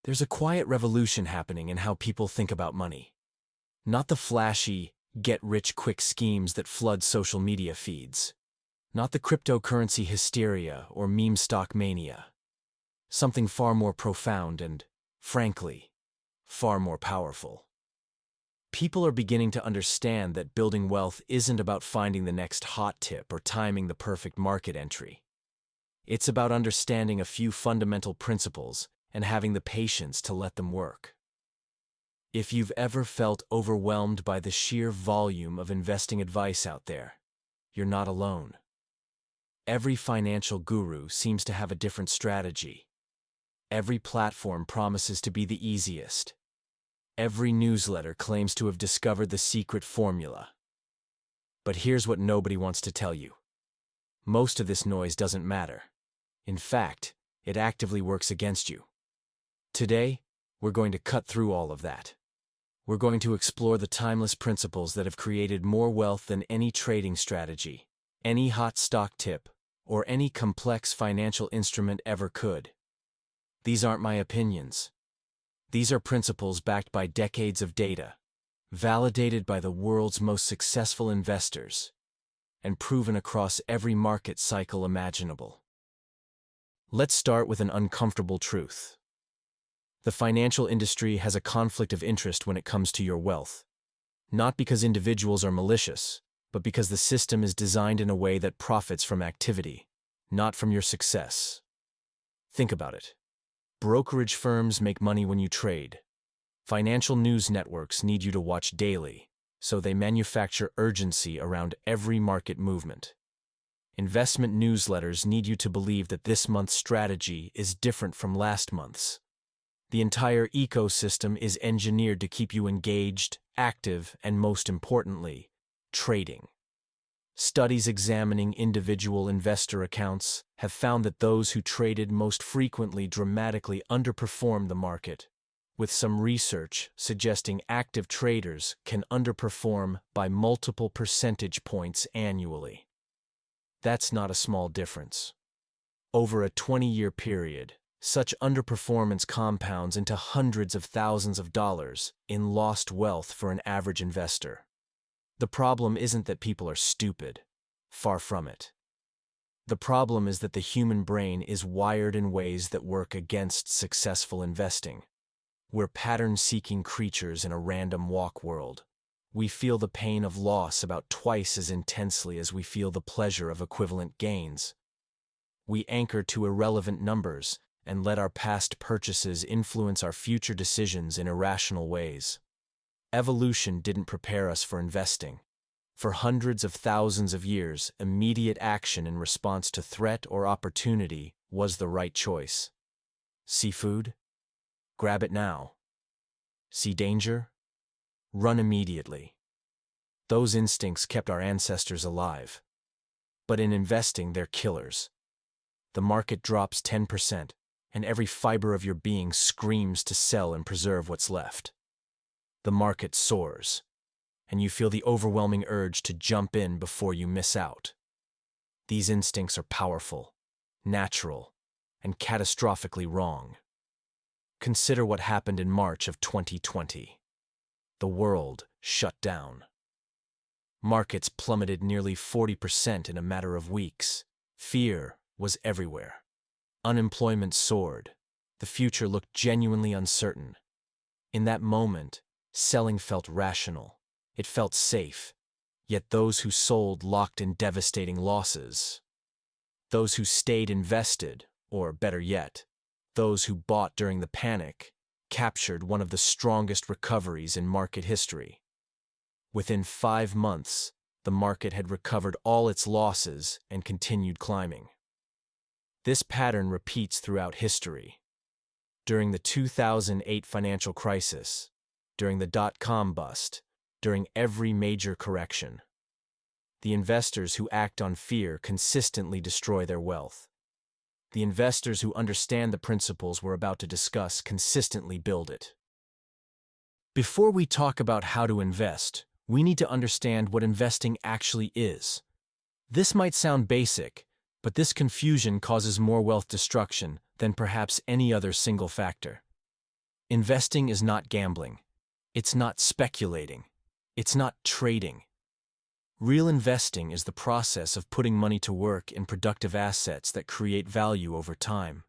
There's a quiet revolution happening in how people think about money. Not the flashy, get-rich-quick schemes that flood social media feeds. Not the cryptocurrency hysteria or meme stock mania. Something far more profound and, frankly, far more powerful. People are beginning to understand that building wealth isn't about finding the next hot tip or timing the perfect market entry. It's about understanding a few fundamental principles and having the patience to let them work. If you've ever felt overwhelmed by the sheer volume of investing advice out there, you're not alone. Every financial guru seems to have a different strategy. Every platform promises to be the easiest. Every newsletter claims to have discovered the secret formula. But here's what nobody wants to tell you. Most of this noise doesn't matter. In fact, it actively works against you. Today, we're going to cut through all of that. We're going to explore the timeless principles that have created more wealth than any trading strategy, any hot stock tip, or any complex financial instrument ever could. These aren't my opinions. These are principles backed by decades of data, validated by the world's most successful investors, and proven across every market cycle imaginable. Let's start with an uncomfortable truth. The financial industry has a conflict of interest when it comes to your wealth. Not because individuals are malicious, but because the system is designed in a way that profits from activity, not from your success. Think about it. Brokerage firms make money when you trade. Financial news networks need you to watch daily, so they manufacture urgency around every market movement. Investment newsletters need you to believe that this month's strategy is different from last month's. The entire ecosystem is engineered to keep you engaged, active, and most importantly, trading. Studies examining individual investor accounts have found that those who traded most frequently dramatically underperformed the market, with some research suggesting active traders can underperform by multiple percentage points annually. That's not a small difference. Over a 20-year period, such underperformance compounds into hundreds of thousands of dollars in lost wealth for an average investor. The problem isn't that people are stupid. Far from it. The problem is that the human brain is wired in ways that work against successful investing. We're pattern-seeking creatures in a random walk world. We feel the pain of loss about twice as intensely as we feel the pleasure of equivalent gains. We anchor to irrelevant numbers and let our past purchases influence our future decisions in irrational ways. Evolution didn't prepare us for investing. For hundreds of thousands of years, immediate action in response to threat or opportunity was the right choice. See food? Grab it now. See danger? Run immediately. Those instincts kept our ancestors alive. But in investing, they're killers. The market drops 10%, and every fiber of your being screams to sell and preserve what's left. The market soars, and you feel the overwhelming urge to jump in before you miss out. These instincts are powerful, natural, and catastrophically wrong. Consider what happened in March of 2020. The world shut down. Markets plummeted nearly 40% in a matter of weeks. Fear was everywhere. Unemployment soared. The future looked genuinely uncertain. In that moment, selling felt rational. It felt safe. Yet those who sold locked in devastating losses. Those who stayed invested, or better yet, those who bought during the panic, captured one of the strongest recoveries in market history. Within 5 months, the market had recovered all its losses and continued climbing. This pattern repeats throughout history. During the 2008 financial crisis, during the dot-com bust, during every major correction. The investors who act on fear consistently destroy their wealth. The investors who understand the principles we're about to discuss consistently build it. Before we talk about how to invest, we need to understand what investing actually is. This might sound basic, but this confusion causes more wealth destruction than perhaps any other single factor. Investing is not gambling. It's not speculating. It's not trading. Real investing is the process of putting money to work in productive assets that create value over time.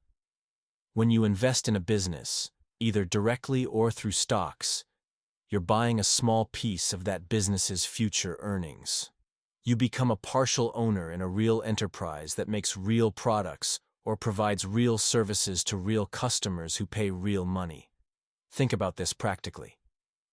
When you invest in a business, either directly or through stocks, you're buying a small piece of that business's future earnings. You become a partial owner in a real enterprise that makes real products or provides real services to real customers who pay real money. Think about this practically.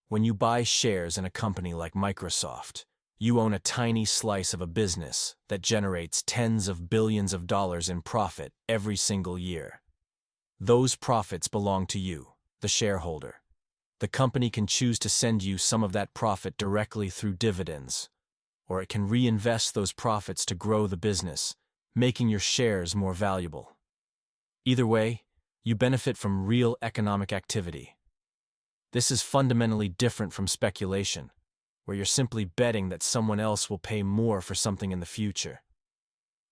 When you buy shares in a company like Microsoft, you own a tiny slice of a business that generates tens of billions of dollars in profit every single year. Those profits belong to you, the shareholder. The company can choose to send you some of that profit directly through dividends, or it can reinvest those profits to grow the business, making your shares more valuable. Either way, you benefit from real economic activity. This is fundamentally different from speculation, where you're simply betting that someone else will pay more for something in the future.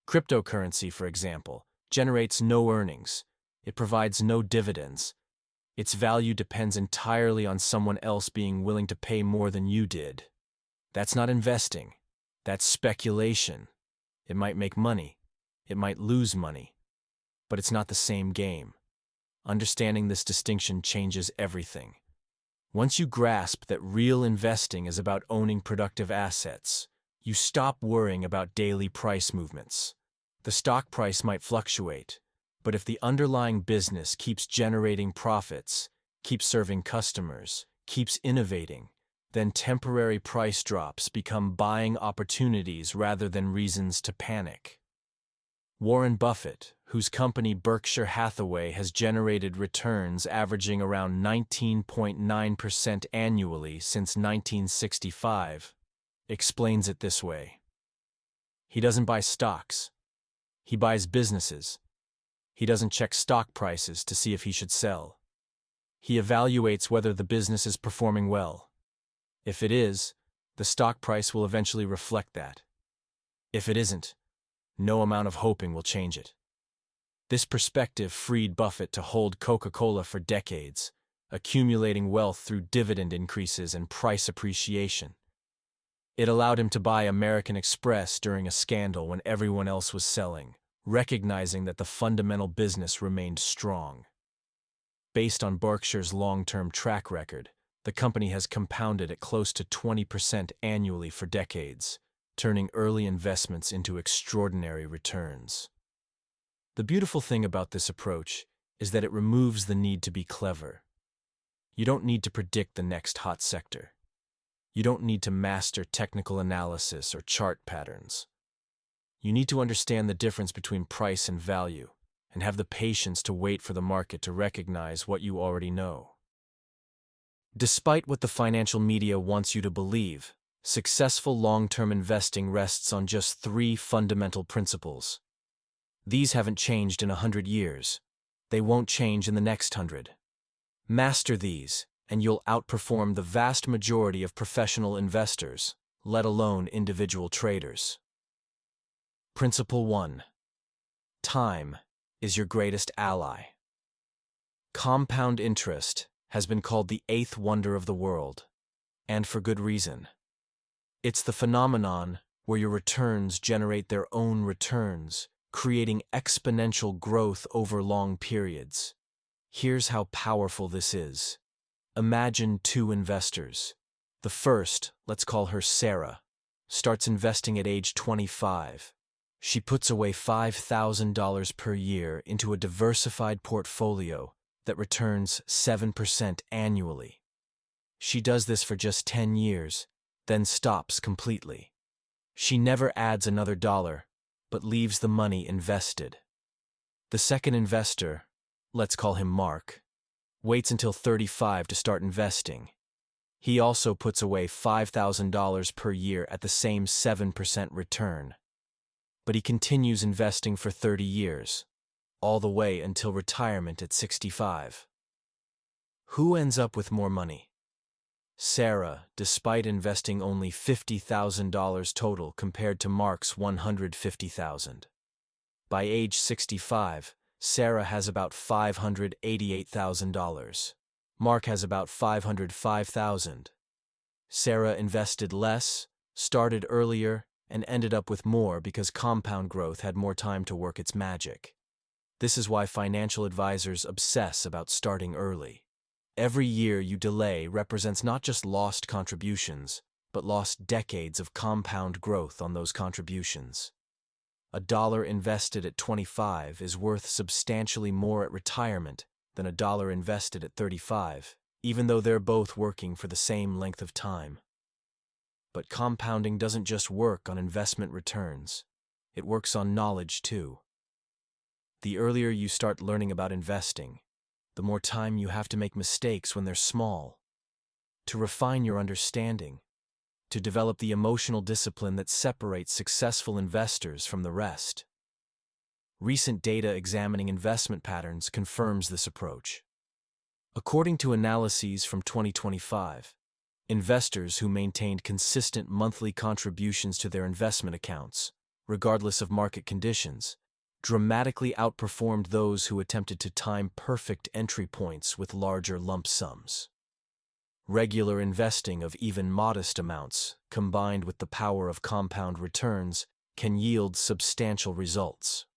Cryptocurrency, for example, generates no earnings. It provides no dividends. Its value depends entirely on someone else being willing to pay more than you did. That's not investing. That's speculation. It might make money. It might lose money. But it's not the same game. Understanding this distinction changes everything. Once you grasp that real investing is about owning productive assets, you stop worrying about daily price movements. The stock price might fluctuate, but if the underlying business keeps generating profits, keeps serving customers, keeps innovating, then temporary price drops become buying opportunities rather than reasons to panic. Warren Buffett, whose company Berkshire Hathaway has generated returns averaging around 19.9% annually since 1965, explains it this way. He doesn't buy stocks. He buys businesses. He doesn't check stock prices to see if he should sell. He evaluates whether the business is performing well. If it is, the stock price will eventually reflect that. If it isn't, no amount of hoping will change it. This perspective freed Buffett to hold Coca-Cola for decades, accumulating wealth through dividend increases and price appreciation. It allowed him to buy American Express during a scandal when everyone else was selling, recognizing that the fundamental business remained strong. Based on Berkshire's long-term track record, the company has compounded at close to 20% annually for decades, turning early investments into extraordinary returns. The beautiful thing about this approach is that it removes the need to be clever. You don't need to predict the next hot sector. You don't need to master technical analysis or chart patterns. You need to understand the difference between price and value, and have the patience to wait for the market to recognize what you already know. Despite what the financial media wants you to believe, successful long-term investing rests on just 3 fundamental principles. These haven't changed in 100 years. They won't change in the next 100. Master these, and you'll outperform the vast majority of professional investors, let alone individual traders. Principle 1. Time is your greatest ally. Compound interest has been called the 8th wonder of the world, and for good reason. It's the phenomenon where your returns generate their own returns, creating exponential growth over long periods. Here's how powerful this is. Imagine 2 investors. The first, let's call her Sarah, starts investing at age 25. She puts away $5,000 per year into a diversified portfolio that returns 7% annually. She does this for just 10 years, then stops completely. She never adds another dollar, but leaves the money invested. The second investor, let's call him Mark, waits until 35 to start investing. He also puts away $5,000 per year at the same 7% return. But he continues investing for 30 years, all the way until retirement at 65. Who ends up with more money? Sarah, despite investing only $50,000 total compared to Mark's $150,000. By age 65, Sarah has about $588,000. Mark has about 505,000. Sarah invested less, started earlier, and ended up with more because compound growth had more time to work its magic. This is why financial advisors obsess about starting early. Every year you delay represents not just lost contributions, but lost decades of compound growth on those contributions. $1 invested at 25 is worth substantially more at retirement than $1 invested at 35, even though they're both working for the same length of time. But compounding doesn't just work on investment returns. It works on knowledge too. The earlier you start learning about investing, the more time you have to make mistakes when they're small, to refine your understanding, to develop the emotional discipline that separates successful investors from the rest. Recent data examining investment patterns confirms this approach. According to analyses from 2025, investors who maintained consistent monthly contributions to their investment accounts, regardless of market conditions, dramatically outperformed those who attempted to time perfect entry points with larger lump sums. Regular investing of even modest amounts, combined with the power of compound returns, can yield substantial results.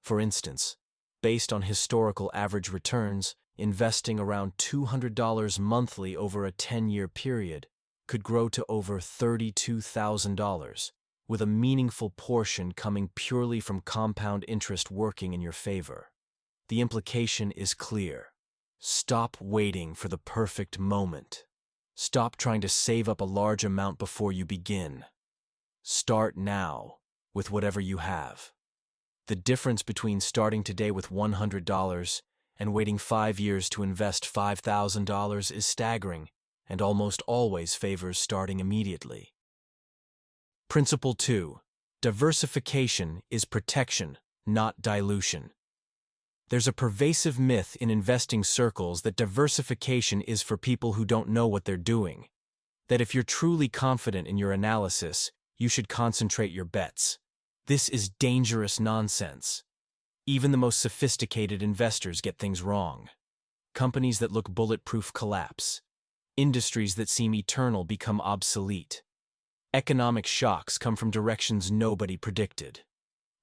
For instance, based on historical average returns, investing around $200 monthly over a 10-year period could grow to over $32,000, with a meaningful portion coming purely from compound interest working in your favor. The implication is clear. Stop waiting for the perfect moment. Stop trying to save up a large amount before you begin. Start now with whatever you have. The difference between starting today with $100 and waiting 5 years to invest $5,000 is staggering and almost always favors starting immediately. Principle 2. Diversification is protection, not dilution. There's a pervasive myth in investing circles that diversification is for people who don't know what they're doing, that if you're truly confident in your analysis, you should concentrate your bets. This is dangerous nonsense. Even the most sophisticated investors get things wrong. Companies that look bulletproof collapse. Industries that seem eternal become obsolete. Economic shocks come from directions nobody predicted.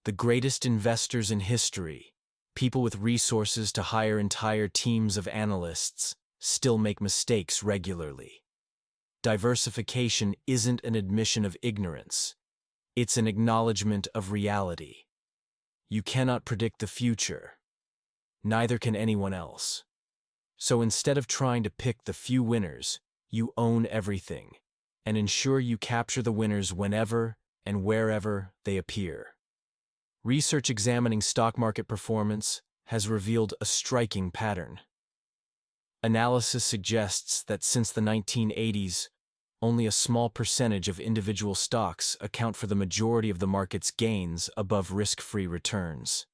The greatest investors in history, people with resources to hire entire teams of analysts, still make mistakes regularly. Diversification isn't an admission of ignorance. It's an acknowledgement of reality. You cannot predict the future. Neither can anyone else. So instead of trying to pick the few winners, you own everything, and ensure you capture the winners whenever and wherever they appear. Research examining stock market performance has revealed a striking pattern. Analysis suggests that since the 1980s, only a small percentage of individual stocks account for the majority of the market's gains above risk-free returns.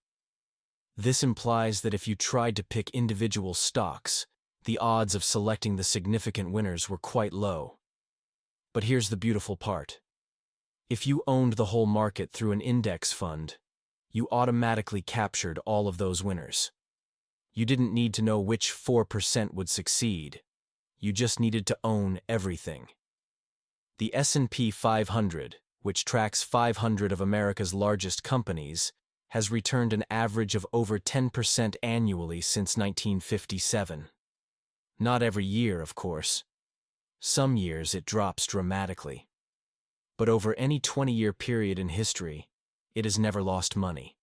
This implies that if you tried to pick individual stocks, the odds of selecting the significant winners were quite low. But here's the beautiful part. If you owned the whole market through an index fund, you automatically captured all of those winners. You didn't need to know which 4% would succeed. You just needed to own everything. The S&P 500, which tracks 500 of America's largest companies, has returned an average of over 10% annually since 1957. Not every year, of course. Some years it drops dramatically. But over any 20-year period in history, it has never lost money.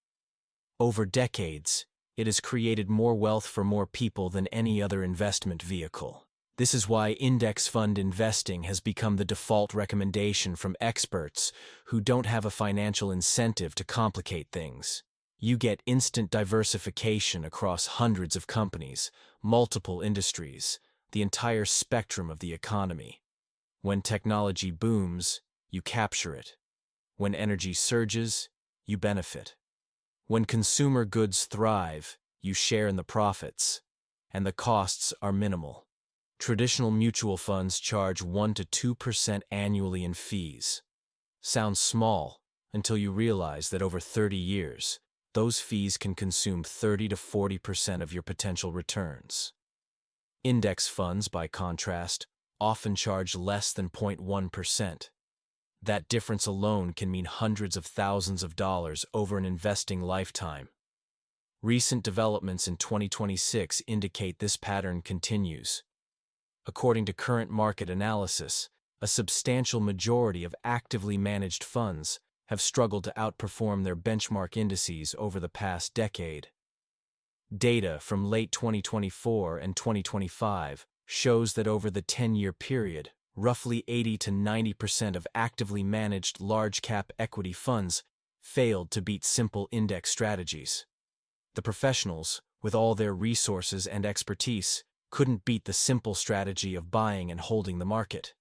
Over decades, it has created more wealth for more people than any other investment vehicle. This is why index fund investing has become the default recommendation from experts who don't have a financial incentive to complicate things. You get instant diversification across hundreds of companies, multiple industries, the entire spectrum of the economy. When technology booms, you capture it. When energy surges, you benefit. When consumer goods thrive, you share in the profits, and the costs are minimal. Traditional mutual funds charge 1 to 2% annually in fees. Sounds small until you realize that over 30 years, those fees can consume 30 to 40% of your potential returns. Index funds, by contrast, often charge less than 0.1%. That difference alone can mean hundreds of thousands of dollars over an investing lifetime. Recent developments in 2026 indicate this pattern continues. According to current market analysis, a substantial majority of actively managed funds have struggled to outperform their benchmark indices over the past decade. Data from late 2024 and 2025 shows that over the 10-year period, roughly 80 to 90% of actively managed large-cap equity funds failed to beat simple index strategies. The professionals, with all their resources and expertise, couldn't beat the simple strategy of buying and holding the market.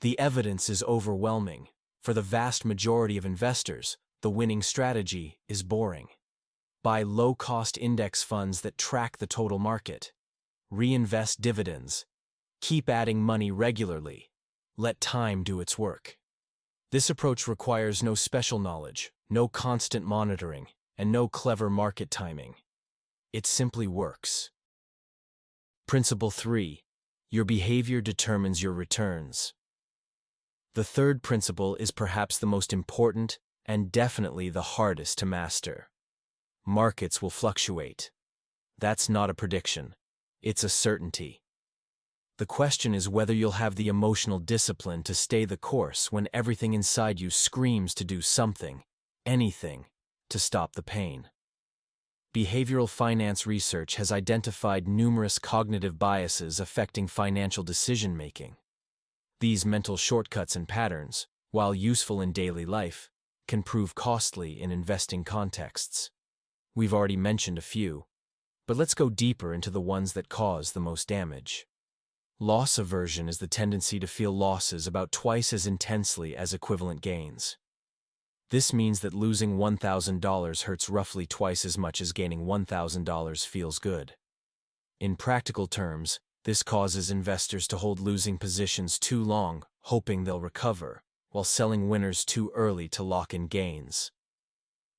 The evidence is overwhelming. For the vast majority of investors, the winning strategy is boring. Buy low-cost index funds that track the total market. Reinvest dividends. Keep adding money regularly. Let time do its work. This approach requires no special knowledge, no constant monitoring, and no clever market timing. It simply works. Principle 3. Your behavior determines your returns. The third principle is perhaps the most important and definitely the hardest to master. Markets will fluctuate. That's not a prediction. It's a certainty. The question is whether you'll have the emotional discipline to stay the course when everything inside you screams to do something, anything, to stop the pain. Behavioral finance research has identified numerous cognitive biases affecting financial decision-making. These mental shortcuts and patterns, while useful in daily life, can prove costly in investing contexts. We've already mentioned a few, but let's go deeper into the ones that cause the most damage. Loss aversion is the tendency to feel losses about twice as intensely as equivalent gains. This means that losing $1,000 hurts roughly twice as much as gaining $1,000 feels good. In practical terms, this causes investors to hold losing positions too long, hoping they'll recover, while selling winners too early to lock in gains.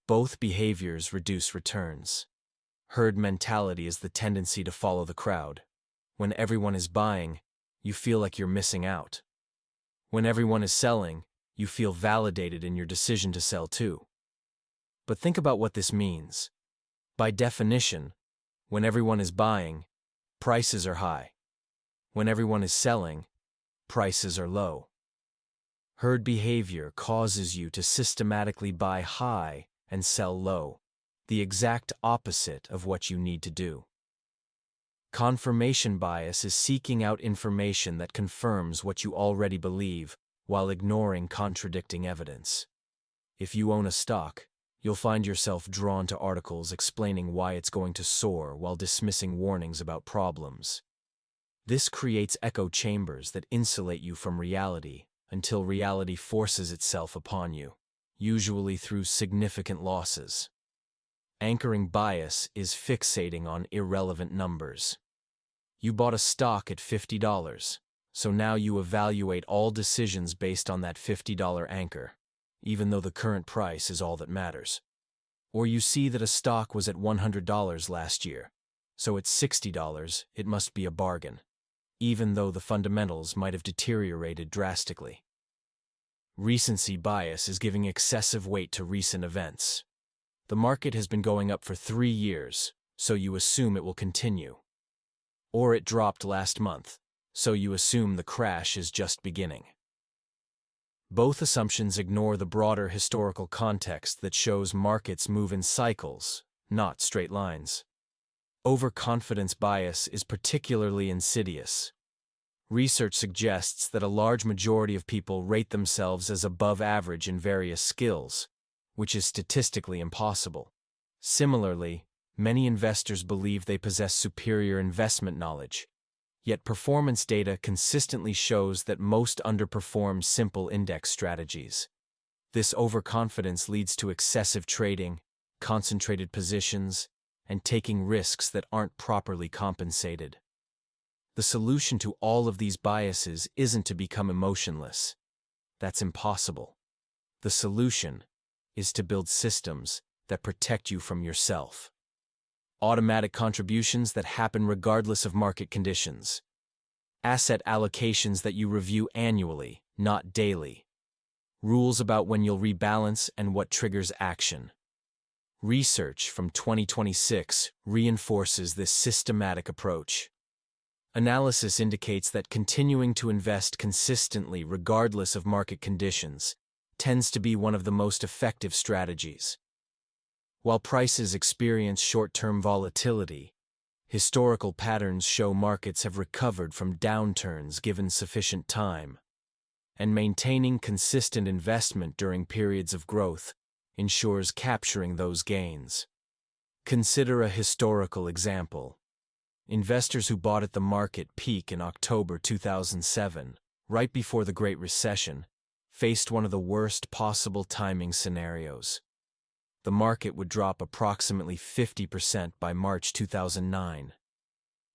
Both behaviors reduce returns. Herd mentality is the tendency to follow the crowd. When everyone is buying, you feel like you're missing out. When everyone is selling, you feel validated in your decision to sell too. But think about what this means. By definition, when everyone is buying, prices are high. When everyone is selling, prices are low. Herd behavior causes you to systematically buy high and sell low, the exact opposite of what you need to do. Confirmation bias is seeking out information that confirms what you already believe while ignoring contradicting evidence. If you own a stock, you'll find yourself drawn to articles explaining why it's going to soar while dismissing warnings about problems. This creates echo chambers that insulate you from reality until reality forces itself upon you, usually through significant losses. Anchoring bias is fixating on irrelevant numbers. You bought a stock at $50, so now you evaluate all decisions based on that $50 anchor, even though the current price is all that matters. Or you see that a stock was at $100 last year, so at $60 it must be a bargain, even though the fundamentals might have deteriorated drastically. Recency bias is giving excessive weight to recent events. The market has been going up for 3 years, so you assume it will continue. Or it dropped last month, so you assume the crash is just beginning. Both assumptions ignore the broader historical context that shows markets move in cycles, not straight lines. Overconfidence bias is particularly insidious. Research suggests that a large majority of people rate themselves as above average in various skills, which is statistically impossible. Similarly, many investors believe they possess superior investment knowledge, yet performance data consistently shows that most underperform simple index strategies. This overconfidence leads to excessive trading, concentrated positions, and taking risks that aren't properly compensated. The solution to all of these biases isn't to become emotionless. That's impossible. The solution is to build systems that protect you from yourself. Automatic contributions that happen regardless of market conditions. Asset allocations that you review annually, not daily. Rules about when you'll rebalance and what triggers action. Research from 2026 reinforces this systematic approach. Analysis indicates that continuing to invest consistently regardless of market conditions tends to be one of the most effective strategies. While prices experience short-term volatility, historical patterns show markets have recovered from downturns given sufficient time, and maintaining consistent investment during periods of growth ensures capturing those gains. Consider a historical example. Investors who bought at the market peak in October 2007, right before the Great Recession, faced one of the worst possible timing scenarios. The market would drop approximately 50% by March 2009.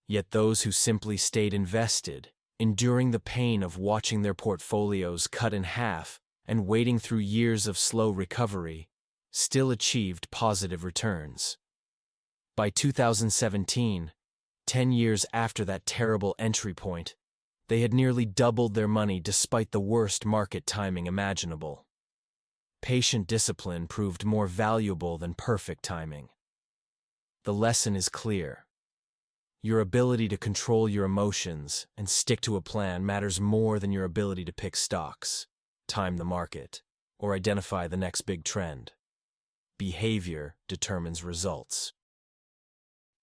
Yet those who simply stayed invested, enduring the pain of watching their portfolios cut in half and waiting through years of slow recovery, still achieved positive returns. By 2017, 10 years after that terrible entry point, they had nearly doubled their money despite the worst market timing imaginable. Patient discipline proved more valuable than perfect timing. The lesson is clear. Your ability to control your emotions and stick to a plan matters more than your ability to pick stocks, time the market, or identify the next big trend. Behavior determines results.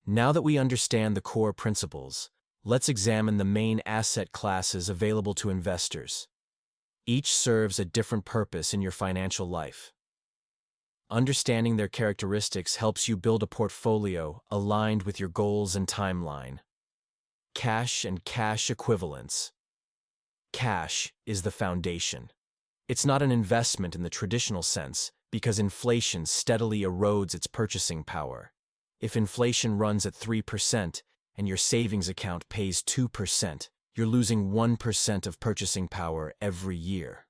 Now that we understand the core principles, let's examine the main asset classes available to investors. Each serves a different purpose in your financial life. Understanding their characteristics helps you build a portfolio aligned with your goals and timeline. Cash and cash equivalents. Cash is the foundation. It's not an investment in the traditional sense because inflation steadily erodes its purchasing power. If inflation runs at 3% and your savings account pays 2%, you're losing 1% of purchasing power every year.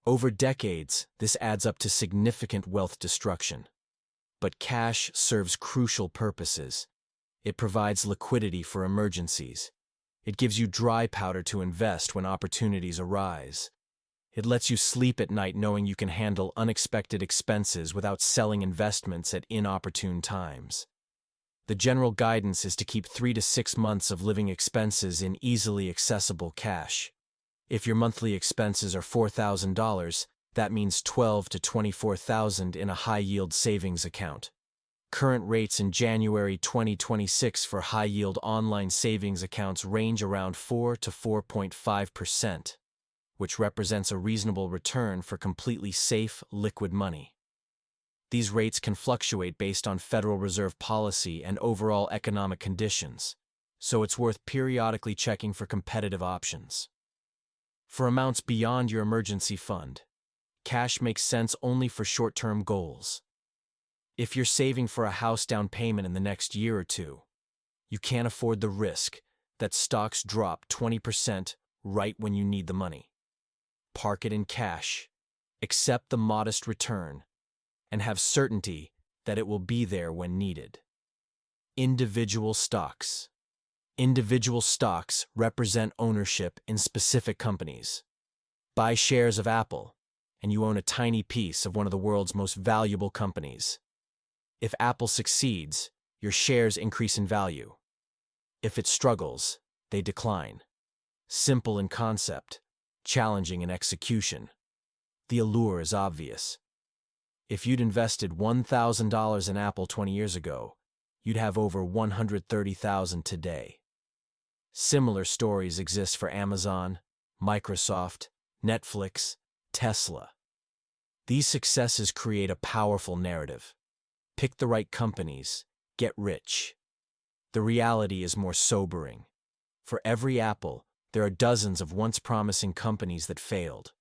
Over decades, this adds up to significant wealth destruction. But cash serves crucial purposes. It provides liquidity for emergencies. It gives you dry powder to invest when opportunities arise. It lets you sleep at night knowing you can handle unexpected expenses without selling investments at inopportune times. The general guidance is to keep 3 to 6 months of living expenses in easily accessible cash. If your monthly expenses are $4,000, that means $12,000 to $24,000 in a high-yield savings account. Current rates in January 2026 for high-yield online savings accounts range around 4 to 4.5%, which represents a reasonable return for completely safe, liquid money. These rates can fluctuate based on Federal Reserve policy and overall economic conditions, so it's worth periodically checking for competitive options. For amounts beyond your emergency fund, cash makes sense only for short-term goals. If you're saving for a house down payment in the next year or two, you can't afford the risk that stocks drop 20% right when you need the money. Park it in cash, accept the modest return, and have certainty that it will be there when needed. Individual stocks. Individual stocks represent ownership in specific companies. Buy shares of Apple, and you own a tiny piece of one of the world's most valuable companies. If Apple succeeds, your shares increase in value. If it struggles, they decline. Simple in concept, challenging in execution. The allure is obvious. If you'd invested $1,000 in Apple 20 years ago, you'd have over $130,000 today. Similar stories exist for Amazon, Microsoft, Netflix, Tesla. These successes create a powerful narrative. Pick the right companies, get rich. The reality is more sobering. For every Apple, there are dozens of once promising companies that failed.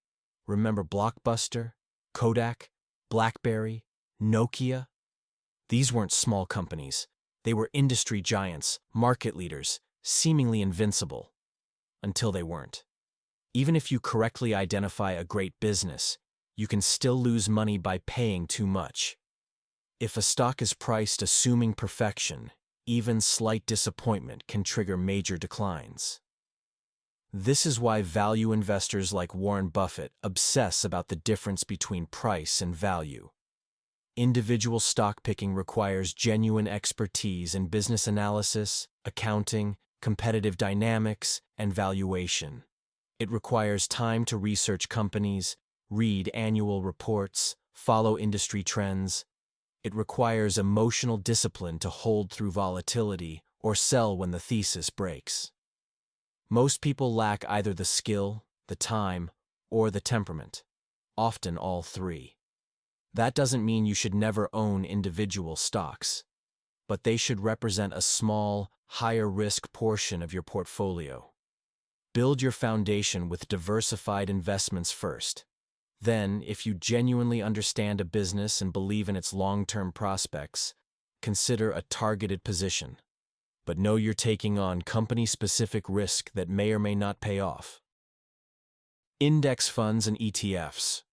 Remember Blockbuster, Kodak, BlackBerry, Nokia? These weren't small companies. They were industry giants, market leaders, seemingly invincible. Until they weren't. Even if you correctly identify a great business, you can still lose money by paying too much. If a stock is priced assuming perfection, even slight disappointment can trigger major declines. This is why value investors like Warren Buffett obsess about the difference between price and value. Individual stock picking requires genuine expertise in business analysis, accounting, competitive dynamics, and valuation. It requires time to research companies, read annual reports, follow industry trends. It requires emotional discipline to hold through volatility or sell when the thesis breaks. Most people lack either the skill, the time, or the temperament, often all three. That doesn't mean you should never own individual stocks, but they should represent a small, higher-risk portion of your portfolio. Build your foundation with diversified investments first. Then, if you genuinely understand a business and believe in its long-term prospects, consider a targeted position. But know you're taking on company-specific risk that may or may not pay off. Index funds and ETFs.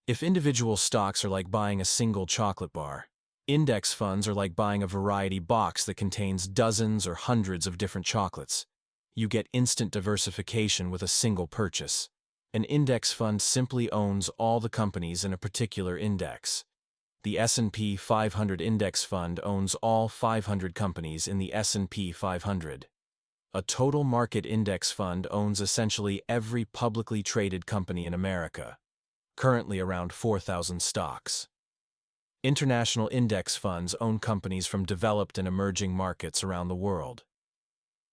If individual stocks are like buying a single chocolate bar, index funds are like buying a variety box that contains dozens or hundreds of different chocolates. You get instant diversification with a single purchase. An index fund simply owns all the companies in a particular index. The S&P 500 index fund owns all 500 companies in the S&P 500. A total market index fund owns essentially every publicly traded company in America, currently around 4,000 stocks. International index funds own companies from developed and emerging markets around the world.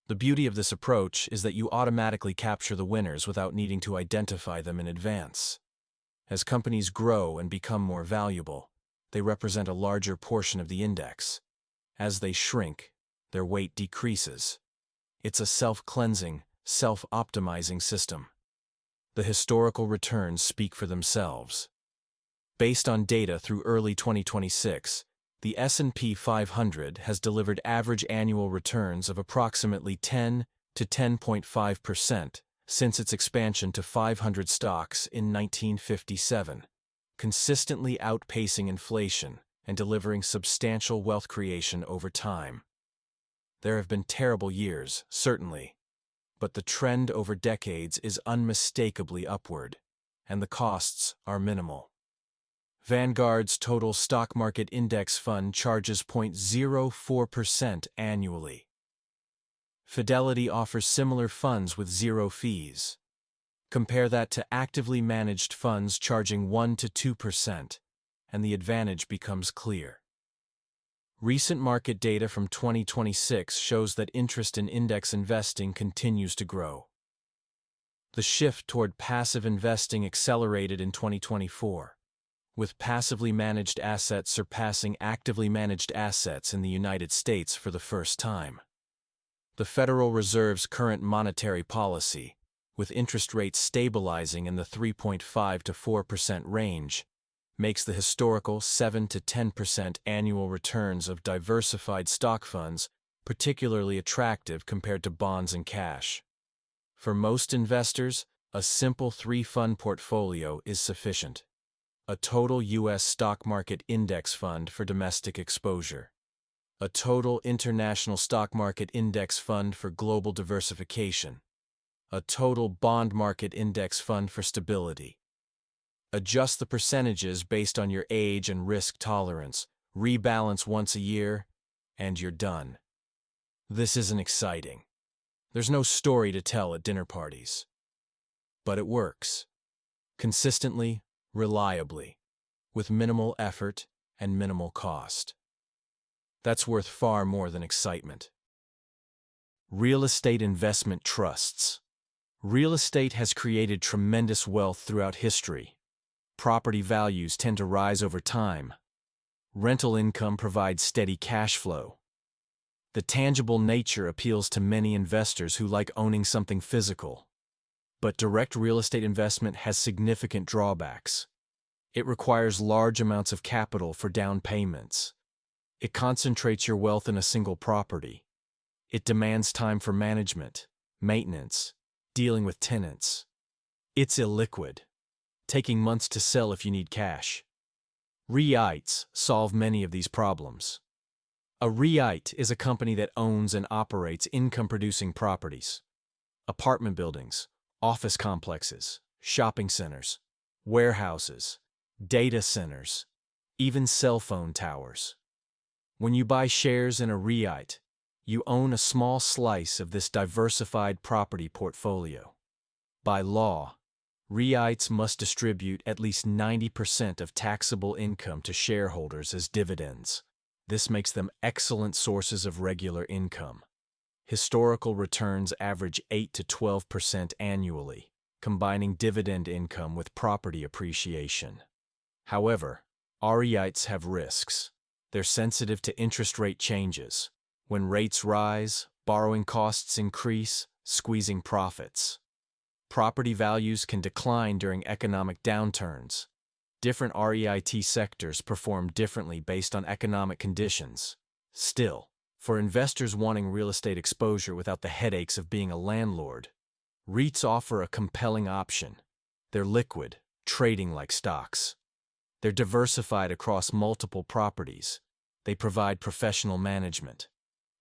The beauty of this approach is that you automatically capture the winners without needing to identify them in advance. As companies grow and become more valuable, they represent a larger portion of the index. As they shrink, their weight decreases. It's a self-cleansing, self-optimizing system. The historical returns speak for themselves. Based on data through early 2026, the S&P 500 has delivered average annual returns of approximately 10 to 10.5% since its expansion to 500 stocks in 1957, consistently outpacing inflation and delivering substantial wealth creation over time. There have been terrible years, certainly, but the trend over decades is unmistakably upward, and the costs are minimal. Vanguard's total stock market index fund charges 0.04% annually. Fidelity offers similar funds with zero fees. Compare that to actively managed funds charging 1 to 2%, and the advantage becomes clear. Recent market data from 2026 shows that interest in index investing continues to grow. The shift toward passive investing accelerated in 2024, with passively managed assets surpassing actively managed assets in the United States for the first time. The Federal Reserve's current monetary policy, with interest rates stabilizing in the 3.5 to 4% range, makes the historical 7 to 10% annual returns of diversified stock funds particularly attractive compared to bonds and cash. For most investors, a simple three-fund portfolio is sufficient. A total U.S. stock market index fund for domestic exposure. A total international stock market index fund for global diversification. A total bond market index fund for stability. Adjust the percentages based on your age and risk tolerance, rebalance once a year, and you're done. This isn't exciting. There's no story to tell at dinner parties. But it works. Consistently, reliably, with minimal effort and minimal cost. That's worth far more than excitement. Real estate investment trusts. Real estate has created tremendous wealth throughout history. Property values tend to rise over time. Rental income provides steady cash flow. The tangible nature appeals to many investors who like owning something physical. But direct real estate investment has significant drawbacks. It requires large amounts of capital for down payments. It concentrates your wealth in a single property. It demands time for management, maintenance, dealing with tenants. It's illiquid, taking months to sell if you need cash. REITs solve many of these problems. A REIT is a company that owns and operates income-producing properties, apartment buildings, office complexes, shopping centers, warehouses, data centers, even cell phone towers. When you buy shares in a REIT, you own a small slice of this diversified property portfolio. By law, REITs must distribute at least 90% of taxable income to shareholders as dividends. This makes them excellent sources of regular income. Historical returns average 8 to 12% annually, combining dividend income with property appreciation. However, REITs have risks. They're sensitive to interest rate changes. When rates rise, borrowing costs increase, squeezing profits. Property values can decline during economic downturns. Different REIT sectors perform differently based on economic conditions. Still, for investors wanting real estate exposure without the headaches of being a landlord, REITs offer a compelling option. They're liquid, trading like stocks. They're diversified across multiple properties. They provide professional management.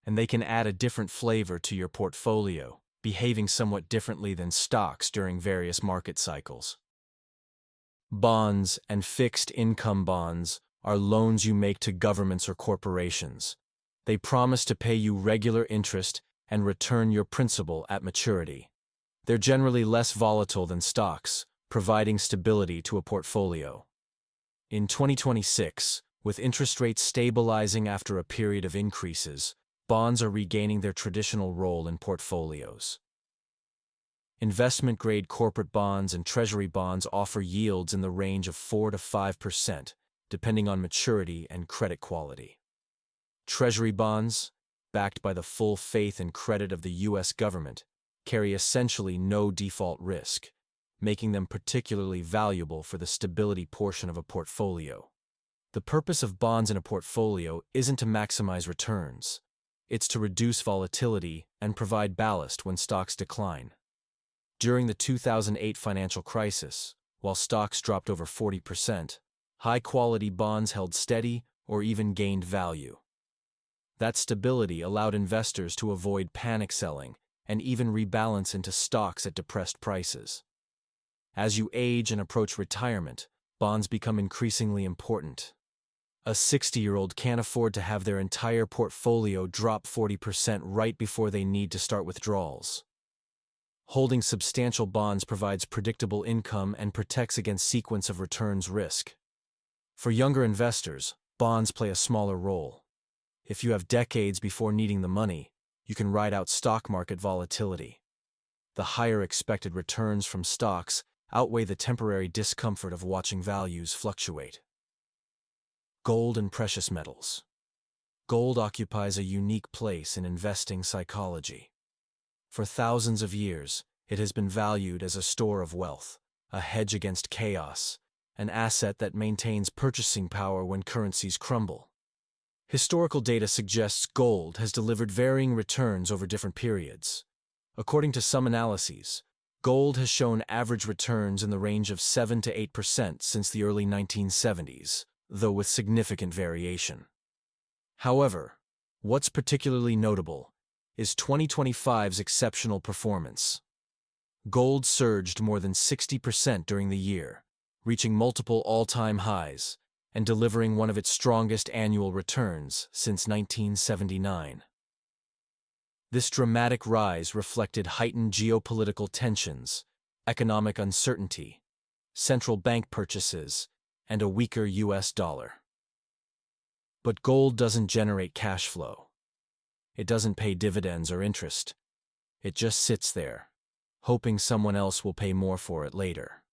And they can add a different flavor to your portfolio, behaving somewhat differently than stocks during various market cycles. Bonds and fixed income bonds are loans you make to governments or corporations. They promise to pay you regular interest and return your principal at maturity. They're generally less volatile than stocks, providing stability to a portfolio. In 2026, with interest rates stabilizing after a period of increases, bonds are regaining their traditional role in portfolios. Investment-grade corporate bonds and treasury bonds offer yields in the range of 4 to 5%, depending on maturity and credit quality. Treasury bonds, backed by the full faith and credit of the U.S. government, carry essentially no default risk, making them particularly valuable for the stability portion of a portfolio. The purpose of bonds in a portfolio isn't to maximize returns. It's to reduce volatility and provide ballast when stocks decline. During the 2008 financial crisis, while stocks dropped over 40%, high-quality bonds held steady or even gained value. That stability allowed investors to avoid panic selling and even rebalance into stocks at depressed prices. As you age and approach retirement, bonds become increasingly important. A 60-year-old can't afford to have their entire portfolio drop 40% right before they need to start withdrawals. Holding substantial bonds provides predictable income and protects against sequence of returns risk. For younger investors, bonds play a smaller role. If you have decades before needing the money, you can ride out stock market volatility. The higher expected returns from stocks outweigh the temporary discomfort of watching values fluctuate. Gold and precious metals. Gold occupies a unique place in investing psychology. For thousands of years, it has been valued as a store of wealth, a hedge against chaos, an asset that maintains purchasing power when currencies crumble. Historical data suggests gold has delivered varying returns over different periods. According to some analyses, gold has shown average returns in the range of 7 to 8% since the early 1970s, though with significant variation. However, what's particularly notable is 2025's exceptional performance. Gold surged more than 60% during the year, reaching multiple all-time highs and delivering one of its strongest annual returns since 1979. This dramatic rise reflected heightened geopolitical tensions, economic uncertainty, central bank purchases, and a weaker U.S. dollar. But gold doesn't generate cash flow. It doesn't pay dividends or interest. It just sits there, hoping someone else will pay more for it later.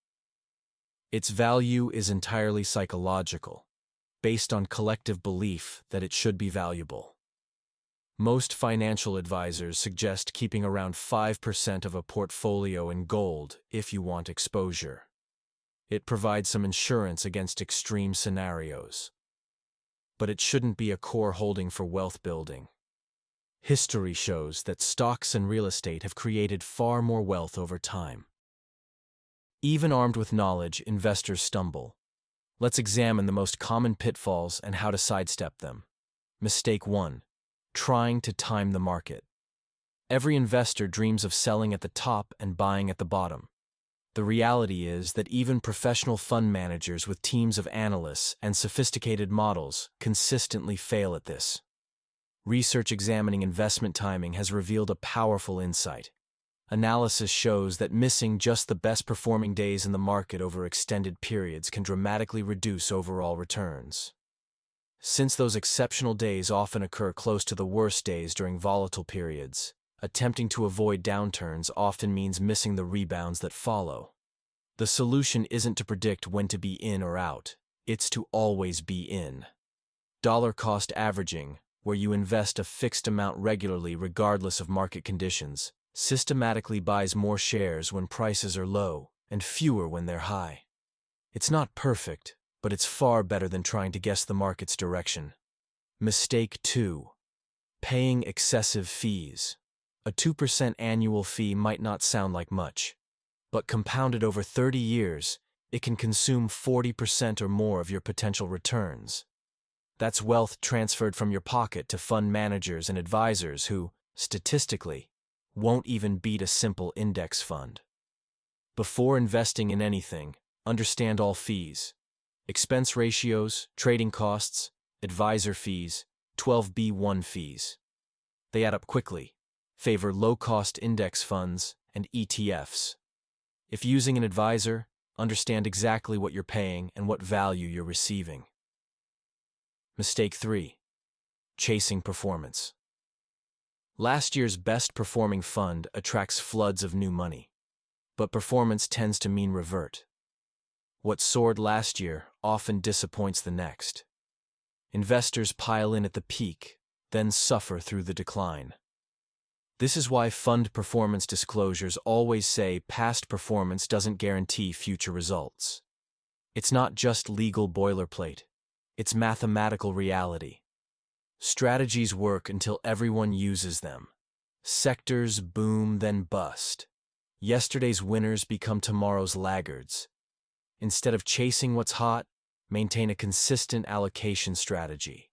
Its value is entirely psychological, based on collective belief that it should be valuable. Most financial advisors suggest keeping around 5% of a portfolio in gold if you want exposure. It provides some insurance against extreme scenarios. But it shouldn't be a core holding for wealth building. History shows that stocks and real estate have created far more wealth over time. Even armed with knowledge, investors stumble. Let's examine the most common pitfalls and how to sidestep them. Mistake 1. Trying to time the market. Every investor dreams of selling at the top and buying at the bottom. The reality is that even professional fund managers with teams of analysts and sophisticated models consistently fail at this. Research examining investment timing has revealed a powerful insight. Analysis shows that missing just the best performing days in the market over extended periods can dramatically reduce overall returns. Since those exceptional days often occur close to the worst days during volatile periods, attempting to avoid downturns often means missing the rebounds that follow. The solution isn't to predict when to be in or out, it's to always be in. Dollar cost averaging, where you invest a fixed amount regularly regardless of market conditions, systematically buys more shares when prices are low and fewer when they're high. It's not perfect, but it's far better than trying to guess the market's direction. Mistake 2. Paying excessive fees. A 2% annual fee might not sound like much, but compounded over 30 years, it can consume 40% or more of your potential returns. That's wealth transferred from your pocket to fund managers and advisors who, statistically, won't even beat a simple index fund. Before investing in anything, understand all fees. Expense ratios, trading costs, advisor fees, 12b-1 fees. They add up quickly. Favor low-cost index funds and ETFs. If using an advisor, understand exactly what you're paying and what value you're receiving. Mistake 3. Chasing performance. Last year's best-performing fund attracts floods of new money, but performance tends to mean revert. What soared last year often disappoints the next. Investors pile in at the peak, then suffer through the decline. This is why fund performance disclosures always say past performance doesn't guarantee future results. It's not just legal boilerplate, it's mathematical reality. Strategies work until everyone uses them. Sectors boom then bust. Yesterday's winners become tomorrow's laggards. Instead of chasing what's hot, maintain a consistent allocation strategy.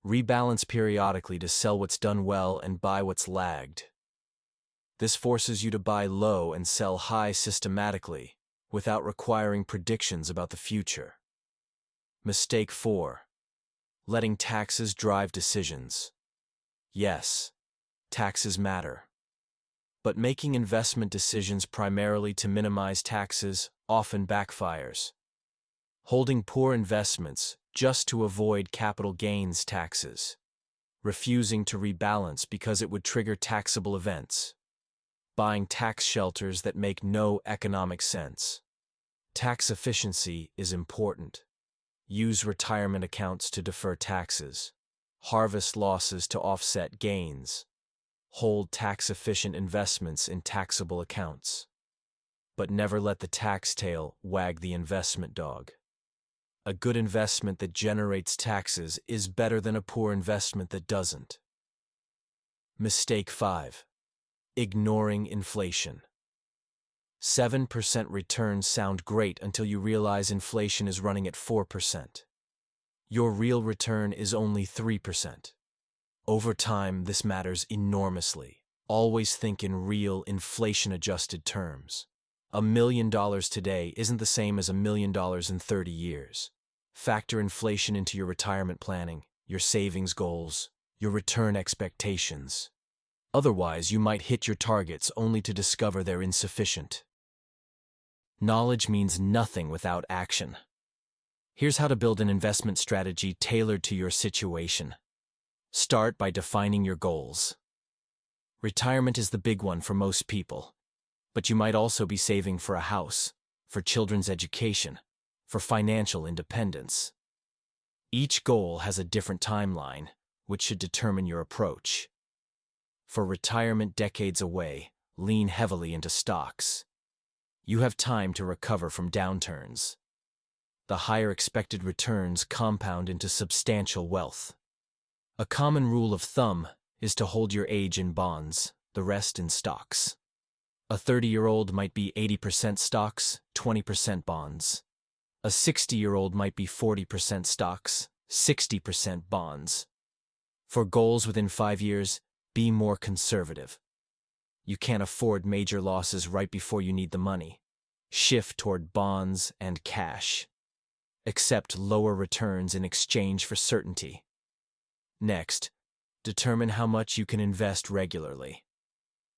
Rebalance periodically to sell what's done well and buy what's lagged. This forces you to buy low and sell high systematically, without requiring predictions about the future. Mistake 4. Letting taxes drive decisions. Yes, taxes matter. But making investment decisions primarily to minimize taxes often backfires. Holding poor investments just to avoid capital gains taxes. Refusing to rebalance because it would trigger taxable events. Buying tax shelters that make no economic sense. Tax efficiency is important. Use retirement accounts to defer taxes. Harvest losses to offset gains. Hold tax-efficient investments in taxable accounts. But never let the tax tail wag the investment dog. A good investment that generates taxes is better than a poor investment that doesn't. Mistake 5. Ignoring inflation. 7% returns sound great until you realize inflation is running at 4%. Your real return is only 3%. Over time, this matters enormously. Always think in real inflation-adjusted terms. $1 million today isn't the same as $1 million in 30 years. Factor inflation into your retirement planning, your savings goals, your return expectations. Otherwise, you might hit your targets only to discover they're insufficient. Knowledge means nothing without action. Here's how to build an investment strategy tailored to your situation. Start by defining your goals. Retirement is the big one for most people, but you might also be saving for a house, for children's education, for financial independence. Each goal has a different timeline, which should determine your approach. For retirement decades away, lean heavily into stocks. You have time to recover from downturns. The higher expected returns compound into substantial wealth. A common rule of thumb is to hold your age in bonds, the rest in stocks. A 30-year-old might be 80% stocks, 20% bonds. A 60-year-old might be 40% stocks, 60% bonds. For goals within 5 years, be more conservative. You can't afford major losses right before you need the money. Shift toward bonds and cash. Accept lower returns in exchange for certainty. Next, determine how much you can invest regularly.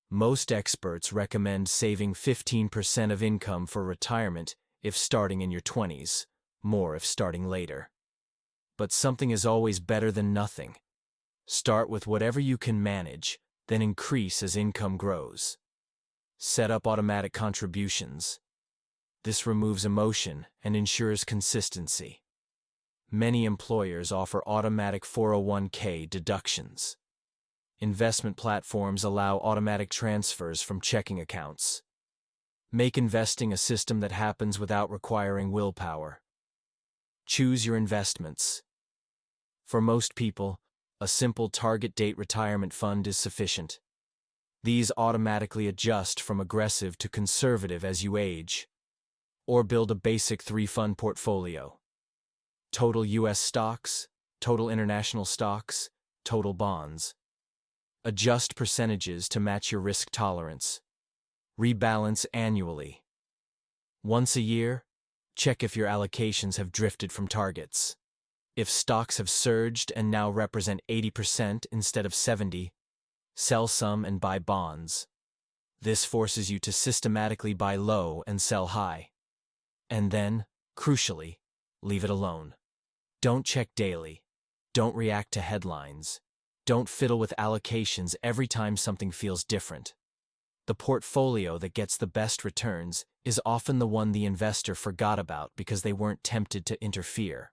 Most experts recommend saving 15% of income for retirement if starting in your 20s, more if starting later. But something is always better than nothing. Start with whatever you can manage, then increase as income grows. Set up automatic contributions. This removes emotion and ensures consistency. Many employers offer automatic 401k deductions. Investment platforms allow automatic transfers from checking accounts. Make investing a system that happens without requiring willpower. Choose your investments. For most people, a simple target date retirement fund is sufficient. These automatically adjust from aggressive to conservative as you age. Or build a basic 3-fund portfolio. Total U.S. stocks, total international stocks, total bonds. Adjust percentages to match your risk tolerance. Rebalance annually. Once a year, check if your allocations have drifted from targets. If stocks have surged and now represent 80% instead of 70%, sell some and buy bonds. This forces you to systematically buy low and sell high. And then, crucially, leave it alone. Don't check daily. Don't react to headlines. Don't fiddle with allocations every time something feels different. The portfolio that gets the best returns is often the one the investor forgot about because they weren't tempted to interfere.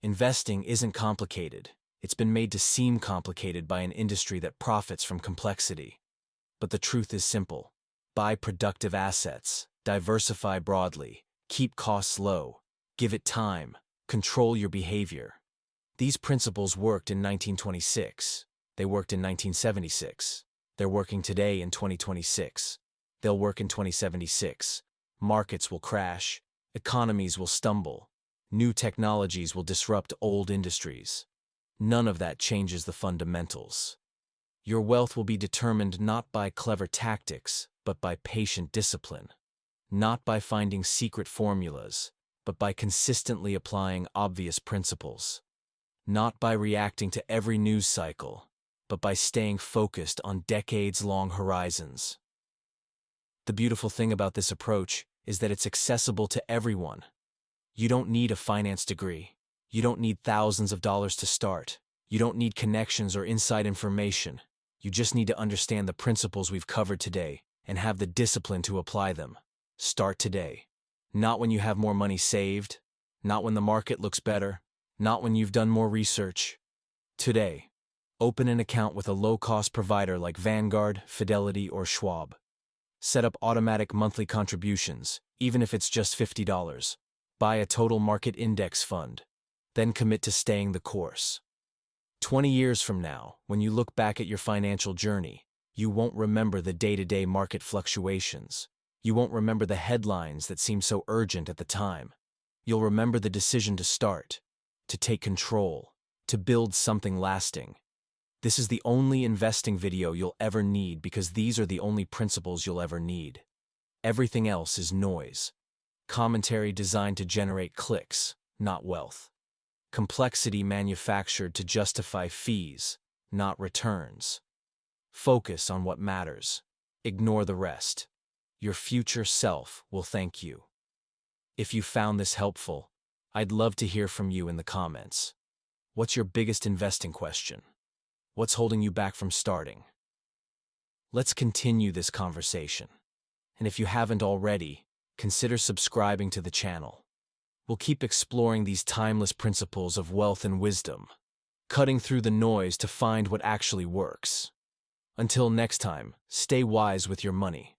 Investing isn't complicated. It's been made to seem complicated by an industry that profits from complexity. But the truth is simple. Buy productive assets, diversify broadly, keep costs low, give it time, control your behavior. These principles worked in 1926. They worked in 1976. They're working today in 2026. They'll work in 2076. Markets will crash. Economies will stumble. New technologies will disrupt old industries. None of that changes the fundamentals. Your wealth will be determined not by clever tactics, but by patient discipline. Not by finding secret formulas, but by consistently applying obvious principles. Not by reacting to every news cycle, but by staying focused on decades-long horizons. The beautiful thing about this approach is that it's accessible to everyone. You don't need a finance degree. You don't need thousands of dollars to start. You don't need connections or inside information. You just need to understand the principles we've covered today and have the discipline to apply them. Start today. Not when you have more money saved, not when the market looks better, not when you've done more research. Today. Open an account with a low-cost provider like Vanguard, Fidelity, or Schwab. Set up automatic monthly contributions, even if it's just $50. Buy a total market index fund. Then commit to staying the course. 20 years from now, when you look back at your financial journey, you won't remember the day-to-day market fluctuations. You won't remember the headlines that seem so urgent at the time. You'll remember the decision to start, to take control, to build something lasting. This is the only investing video you'll ever need because these are the only principles you'll ever need. Everything else is noise. Commentary designed to generate clicks, not wealth. Complexity manufactured to justify fees, not returns. Focus on what matters. Ignore the rest. Your future self will thank you. If you found this helpful, I'd love to hear from you in the comments. What's your biggest investing question? What's holding you back from starting? Let's continue this conversation. And if you haven't already, consider subscribing to the channel. We'll keep exploring these timeless principles of wealth and wisdom, cutting through the noise to find what actually works. Until next time, stay wise with your money.